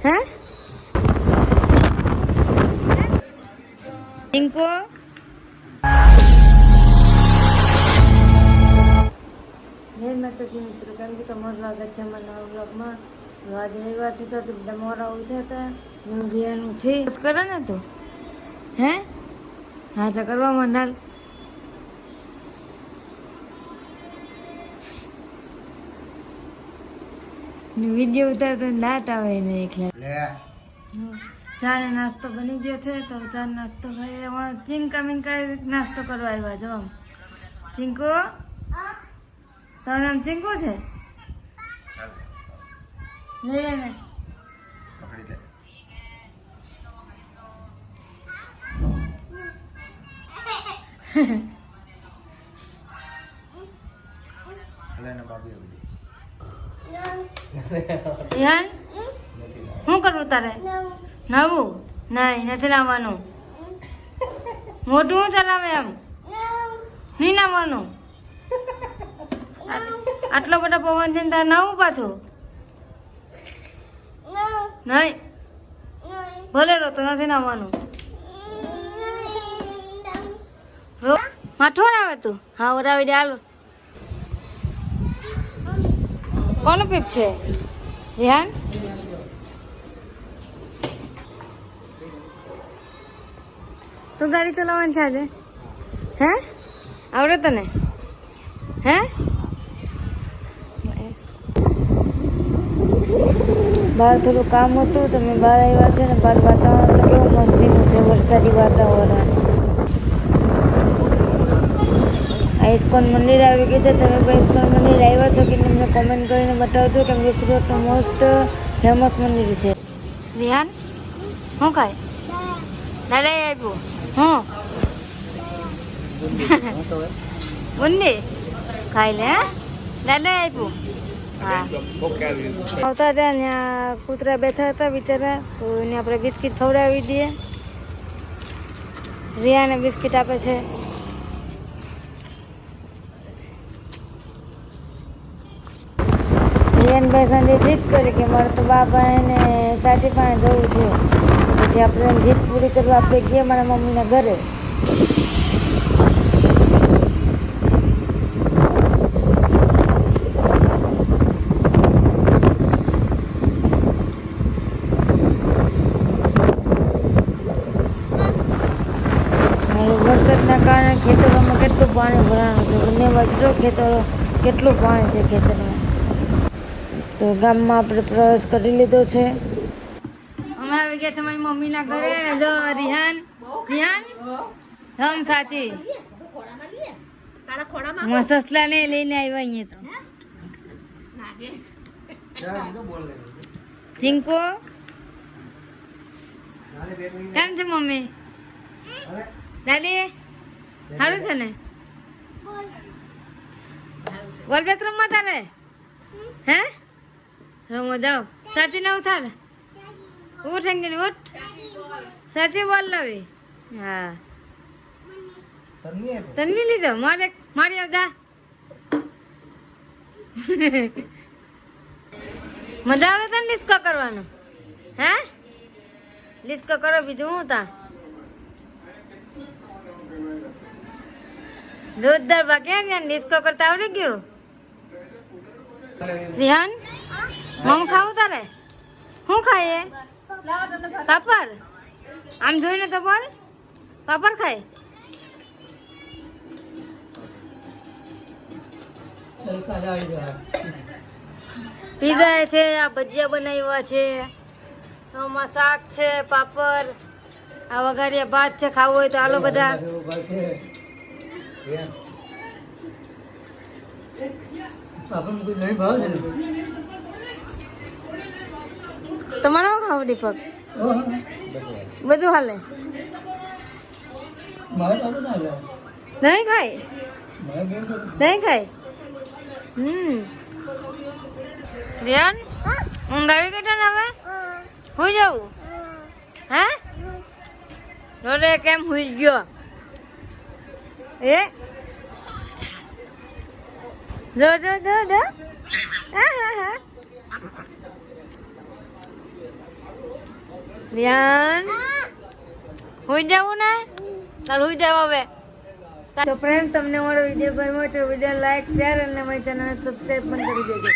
હે ટિંકુ જય માતાજી મિત્રો, કેમ કે તમારું સ્વાગત છે અમારા નવા બ્લોગમાં. આજે રવિવાર છે તો બધા મોડા ઉઠ્યા હતા. હું રિયાનું છે કરે ને તો હે હા તો કરવા માંડાલ વિડીયો ઉતારતા લાટ આવે ને એકલા. ચા ને નાસ્તો બની ગયો છે તો ચા નાસ્તો ખાઈ એમાં ચિંકા મિંકા નાસ્તો કરવા આવ્યા જો. ચિંકુ તારું નામ ચિંકુ છે? લઈ ને શું કરવું તારે? નવું નહીં નથી લાવવાનું. મોટું ચલાવે એમ નહીં લાવવાનું. આટલો બધો પવન છે તારે નવું પાછું નહીં ભલે તો નથી નાવાનું. માઠોડ આવે તું? હા ઓરાવી દે. હાલો કોનો પીપ છે? ધ્યાન તું ગાડી ચલાવવાની છે આજે? હે આવડે તને? હે બહાર થોડું કામ હતું તો મેં બહાર આવ્યા છે ને બહાર વાતાવરણ તો કેવું મસ્તીનું છે, વરસાદી વાતાવરણ. આ ઇસ્કોન મંદિર આવી ગયું છે. તમે પણ ઇસ્કોન મંદિર આવ્યા છો કે તમને કોમેન્ટ કરીને બતાવજો કેમ કે સુરતનું મોસ્ટ ફેમસ મંદિર છે. રિહાન શું ખાય? દાદા આપ્યું હું બુંદી ખાઈ લે. દાદા આપ્યું. હા આવતા હતા ત્યાં કૂતરા બેઠા હતા બિચારા, તો એને આપણે બિસ્કિટ ખવડાવી દઈએ. રિયાને બિસ્કિટ આપે છે. રિયાનભાઈ સાંજે જીદ કરી કે મારે તો બાપા એને સાચી પાસે જવું છે. પછી આપણે જીદ પૂરી કરવા આપણે ગયા મારા મમ્મીના ઘરે. વરસાદના કારણે ખેતરોમાં કેટલું પાણી ભરાવાનું છે. બંને બાજુ ખેતરો કેટલું પાણી છે ખેતરમાં. તો ગામમાં આપણે પ્રવેશ કરી લીધો છે. અમે આવી ગયા છે મારી મમ્મીના ઘરે. જો રિહાન હમ સાચી સસલાને લઈને આવ્યા અહીંયા તો. ચિંકુ કેમ છે મમ્મી? દાદી સારું છે ને? બોલ બેથરૂમમાં તારે હે રમવા જાઓ. સાચી ના ઉઠાડ. ઉઠ અંગે ઉઠ. સાચી બોલ લવી. હા તન્વી લીધો મારી આવતા. મજા આવે તને લિસ્કો કરવાનું? હે લિસ્કો કરો બીજું હું તા જોરદાર. બાકી ડિસ્કો કરતા આવડી ગયું? રિહાન મમ ખાવું તારે? શું ખાય? પાપડ? આમ જોઈને તો બોલ. પાપડ ખાય? પીઝા છે, આ ભજીયા બનાવ્યા છે, આમાં શાક છે, પાપડ, આ વઘારિયા ભાત છે. ખાવું હોય તો હાલો બધા. તમારે શું ખાવું દીપક? બધું હાલે? નહીં ખાય? નહીં ખાય? રિયાન ઊંઘ આવી ગઈ તને? હવે હુઈ જવું? હે રોડે કેમ હુઈ ગયો? એ જો જો જો જો રિયાન હુઈ જવું ને ચાલ હુઈ જાવ હવે. તો ફ્રેન્ડ તમને મારો વિડીયો ગમ્યો તો વિડીયો લાઈક શેર અને મારી ચેનલને સબસ્ક્રાઇબ પણ કરી દેજો.